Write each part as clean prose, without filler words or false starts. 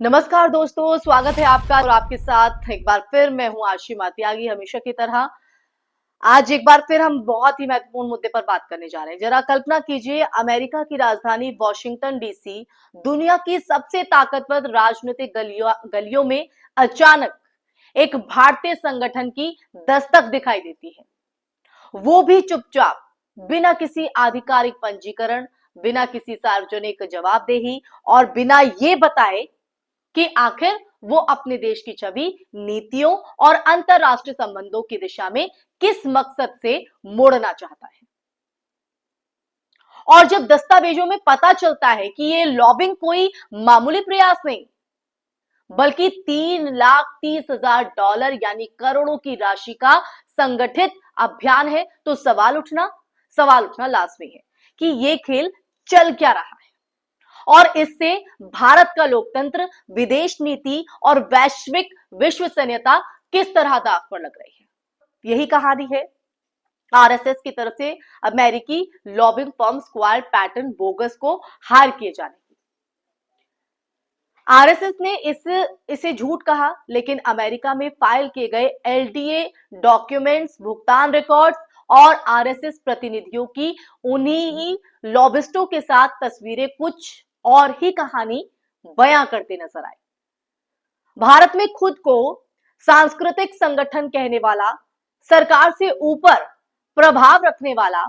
नमस्कार दोस्तों, स्वागत है आपका और आपके साथ एक बार फिर मैं हूं आशिमा त्यागी। हमेशा की तरह आज एक बार फिर हम बहुत ही महत्वपूर्ण मुद्दे पर बात करने जा रहे हैं। जरा कल्पना कीजिए, अमेरिका की राजधानी वॉशिंगटन डीसी दुनिया की सबसे ताकतवर राजनीतिक गलियों में अचानक एक भारतीय संगठन की दस्तक दिखाई देती है। वो भी चुपचाप, बिना किसी आधिकारिक पंजीकरण, बिना किसी सार्वजनिक जवाबदेही और बिना ये बताए कि आखिर वो अपने देश की छवि, नीतियों और अंतरराष्ट्रीय संबंधों की दिशा में किस मकसद से मोड़ना चाहता है। और जब दस्तावेजों में पता चलता है कि ये लॉबिंग कोई मामूली प्रयास नहीं, बल्कि $3,30,000 यानी करोड़ों की राशि का संगठित अभियान है, तो सवाल उठना लाजमी है कि ये खेल चल क्या रहा है और इससे भारत का लोकतंत्र, विदेश नीति और वैश्विक विश्वसनीयता किस तरह दांव पर लग रही है। यही कहानी है आरएसएस की तरफ से अमेरिकी lobbying firm square pattern bogus को हायर किए जाने की। आरएसएस ने इसे झूठ कहा, लेकिन अमेरिका में फाइल किए गए एलडीए डॉक्यूमेंट्स, भुगतान रिकॉर्ड्स और आरएसएस प्रतिनिधियों की उन्हीं ही लॉबिस्टों के साथ तस्वीरें कुछ और ही कहानी बयां करते नजर आए। भारत में खुद को सांस्कृतिक संगठन कहने वाला, सरकार से ऊपर प्रभाव रखने वाला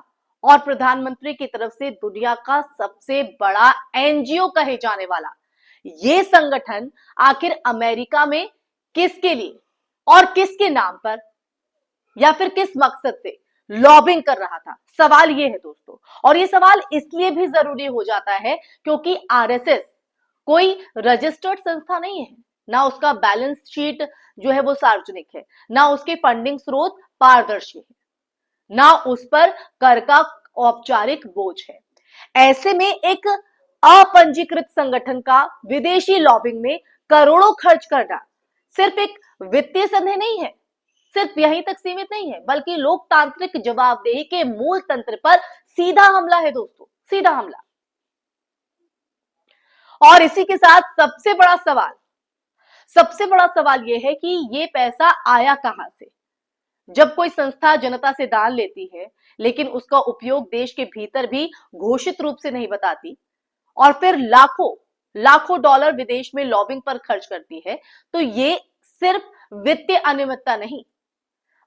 और प्रधानमंत्री की तरफ से दुनिया का सबसे बड़ा एनजीओ कहे जाने वाला ये संगठन आखिर अमेरिका में किसके लिए और किसके नाम पर या फिर किस मकसद से लॉबिंग कर रहा था, सवाल ये है दोस्तों। और ये सवाल इसलिए भी जरूरी हो जाता है क्योंकि आरएसएस कोई रजिस्टर्ड संस्था नहीं है, ना उसका बैलेंस शीट जो है वो सार्वजनिक है, ना उसके फंडिंग स्रोत पारदर्शी है, ना उस पर कर का औपचारिक बोझ है। ऐसे में एक अपंजीकृत संगठन का विदेशी लॉबिंग में करोड़ों खर्च करना सिर्फ एक वित्तीय संदेह नहीं है, सिर्फ यहीं तक सीमित नहीं है, बल्कि लोकतांत्रिक जवाबदेही के मूल तंत्र पर सीधा हमला है दोस्तों, सीधा हमला। और इसी के साथ सबसे बड़ा सवाल यह है कि ये पैसा आया कहां से। जब कोई संस्था जनता से दान लेती है लेकिन उसका उपयोग देश के भीतर भी घोषित रूप से नहीं बताती और फिर लाखों लाखों डॉलर विदेश में लॉबिंग पर खर्च करती है, तो ये सिर्फ वित्तीय अनियमितता नहीं,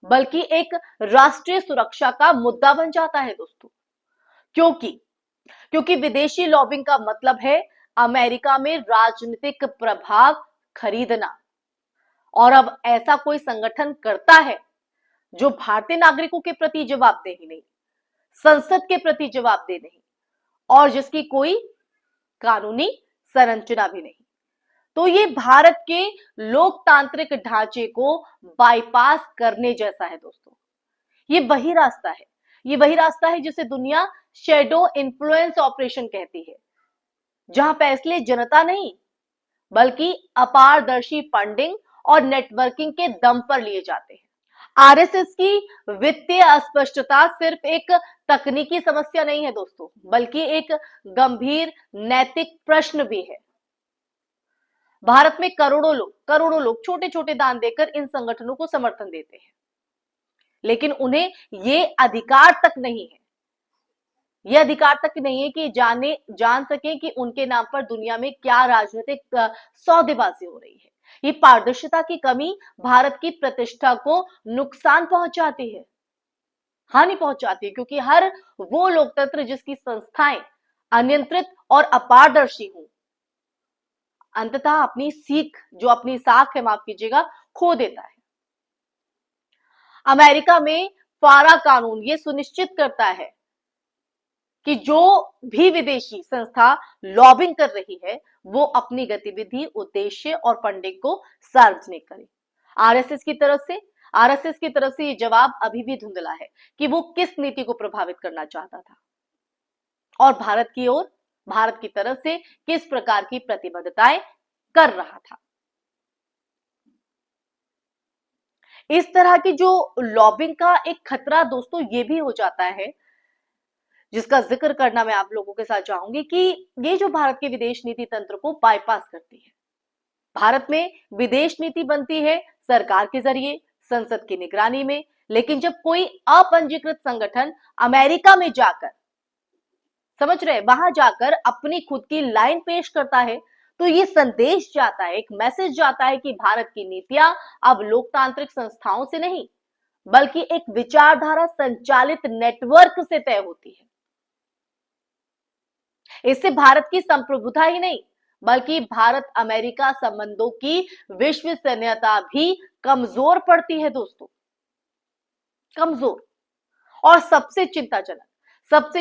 बल्कि एक राष्ट्रीय सुरक्षा का मुद्दा बन जाता है दोस्तों। क्योंकि क्योंकि विदेशी लॉबिंग का मतलब है अमेरिका में राजनीतिक प्रभाव खरीदना। और अब ऐसा कोई संगठन करता है जो भारतीय नागरिकों के प्रति जवाबदेही नहीं, संसद के प्रति जवाबदेह नहीं और जिसकी कोई कानूनी संरचना भी नहीं, तो ये भारत के लोकतांत्रिक ढांचे को बाईपास करने जैसा है दोस्तों। ये वही रास्ता है जिसे दुनिया शेडो इन्फ्लुएंस ऑपरेशन कहती है, जहां फैसले जनता नहीं बल्कि अपारदर्शी फंडिंग और नेटवर्किंग के दम पर लिए जाते हैं। आरएसएस की वित्तीय अस्पष्टता सिर्फ एक तकनीकी समस्या नहीं है दोस्तों, बल्कि एक गंभीर नैतिक प्रश्न भी है। भारत में करोड़ों लोग छोटे छोटे दान देकर इन संगठनों को समर्थन देते हैं, लेकिन उन्हें ये अधिकार तक नहीं है कि जान सके कि उनके नाम पर दुनिया में क्या राजनीतिक सौदेबाजी हो रही है। ये पारदर्शिता की कमी भारत की प्रतिष्ठा को नुकसान पहुंचाती है, हानि पहुंचाती है, क्योंकि हर वो लोकतंत्र जिसकी संस्थाएं अनियंत्रित और अपारदर्शी हों, अंततः अपनी साख है, माफ कीजिएगा, खो देता है। अमेरिका में फारा कानून ये सुनिश्चित करता है कि जो भी विदेशी संस्था लॉबिंग कर रही है वो अपनी गतिविधि, उद्देश्य और फंडिंग को सार्वजनिक करे। आरएसएस की तरफ से ये जवाब अभी भी धुंधला है कि वो किस नीति को प्रभावित करना चाहता था और भारत की तरफ से किस प्रकार की प्रतिबद्धताएं कर रहा था। इस तरह की जो लॉबिंग का एक खतरा दोस्तों ये भी हो जाता है, जिसका जिक्र करना मैं आप लोगों के साथ चाहूंगी, कि ये जो भारत के विदेश नीति तंत्र को बाईपास करती है, भारत में विदेश नीति बनती है सरकार के जरिए, संसद की निगरानी में। लेकिन जब कोई अपंजीकृत संगठन अमेरिका में जाकर, समझ रहे, वहां जाकर अपनी खुद की लाइन पेश करता है, तो ये संदेश जाता है, एक मैसेज जाता है कि भारत की नीतियां अब लोकतांत्रिक संस्थाओं से नहीं बल्कि एक विचारधारा संचालित नेटवर्क से तय होती है। इससे भारत की संप्रभुता ही नहीं बल्कि भारत अमेरिका संबंधों की विश्वसनीयता भी कमजोर पड़ती है दोस्तों, कमजोर। और सबसे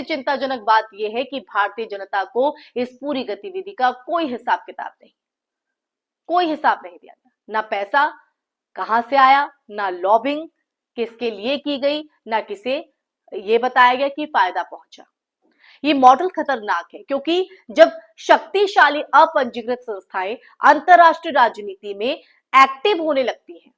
चिंताजनक बात यह है कि भारतीय जनता को इस पूरी गतिविधि का कोई हिसाब किताब नहीं, कोई हिसाब नहीं दिया गया। ना पैसा कहां से आया, ना लॉबिंग किसके लिए की गई, ना किसे ये बताया गया कि फायदा पहुंचा। ये मॉडल खतरनाक है क्योंकि जब शक्तिशाली अपंजीकृत संस्थाएं अंतरराष्ट्रीय राजनीति में एक्टिव होने लगती हैं,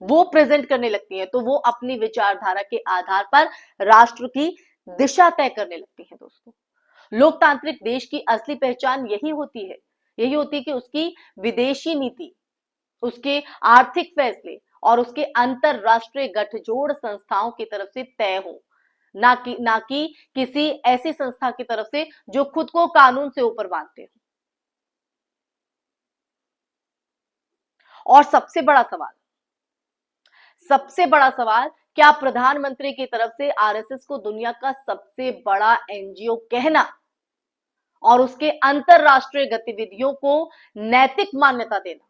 वो प्रेजेंट करने लगती हैं, तो वो अपनी विचारधारा के आधार पर राष्ट्र की दिशा तय करने लगती हैं दोस्तों। लोकतांत्रिक देश की असली पहचान यही होती है, कि उसकी विदेशी नीति, उसके आर्थिक फैसले और उसके अंतरराष्ट्रीय गठजोड़ संस्थाओं की तरफ से तय हो, ना कि किसी ऐसी संस्था की तरफ से जो खुद को कानून से ऊपर मानते हो। और सबसे बड़ा सवाल, क्या प्रधानमंत्री की तरफ से आरएसएस को दुनिया का सबसे बड़ा एनजीओ कहना और उसके अंतरराष्ट्रीय गतिविधियों को नैतिक मान्यता देना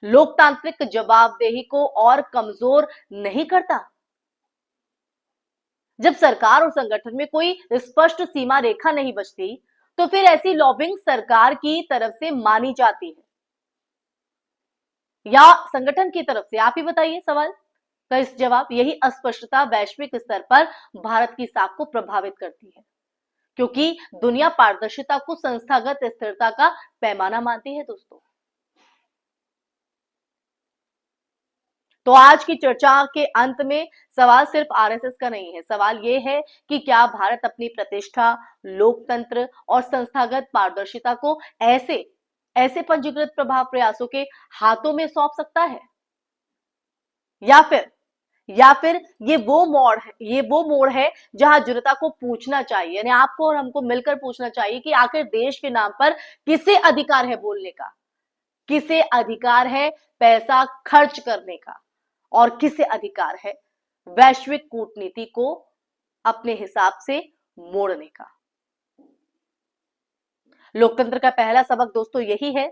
लोकतांत्रिक जवाबदेही को और कमजोर नहीं करता? जब सरकार और संगठन में कोई स्पष्ट सीमा रेखा नहीं बचती, तो फिर ऐसी लॉबिंग सरकार की तरफ से मानी जाती है या संगठन की तरफ से? आप ही बताइए सवाल का इस जवाब। यही अस्पष्टता वैश्विक स्तर पर भारत की साख को प्रभावित करती है, क्योंकि दुनिया पारदर्शिता को संस्थागत स्थिरता का पैमाना मानती है दोस्तों। तो आज की चर्चा के अंत में सवाल सिर्फ आरएसएस का नहीं है, सवाल ये है कि क्या भारत अपनी प्रतिष्ठा, लोकतंत्र और संस्थागत पारदर्शिता को ऐसे पंजीकृत प्रभाव प्रयासों के हाथों में सौंप सकता है, या फिर ये वो मोड़ है जहां जनता को पूछना चाहिए, यानी आपको और हमको मिलकर पूछना चाहिए कि आखिर देश के नाम पर किसे अधिकार है बोलने का, किसे अधिकार है पैसा खर्च करने का, और किसे अधिकार है वैश्विक कूटनीति को अपने हिसाब से मोड़ने का। लोकतंत्र का पहला सबक दोस्तों यही है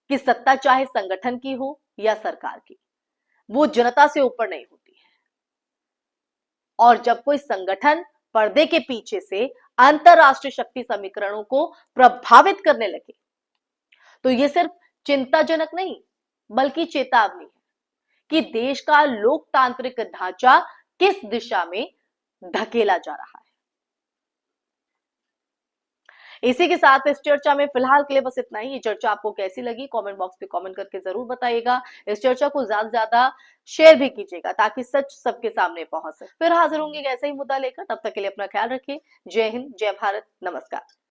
कि सत्ता चाहे संगठन की हो या सरकार की, वो जनता से ऊपर नहीं होती है। और जब कोई संगठन पर्दे के पीछे से अंतरराष्ट्रीय शक्ति समीकरणों को प्रभावित करने लगे, तो ये सिर्फ चिंताजनक नहीं बल्कि चेतावनी है कि देश का लोकतांत्रिक ढांचा किस दिशा में धकेला जा रहा है। इसी के साथ इस चर्चा में फिलहाल के लिए बस इतना ही। ये चर्चा आपको कैसी लगी कमेंट बॉक्स पे कमेंट करके जरूर बताइएगा। इस चर्चा को ज्यादा से ज्यादा शेयर भी कीजिएगा ताकि सच सबके सामने पहुंच सके। फिर हाजिर होंगे ऐसे ही मुद्दा लेकर, तब तक के लिए अपना ख्याल रखिए। जय हिंद, जय भारत, नमस्कार।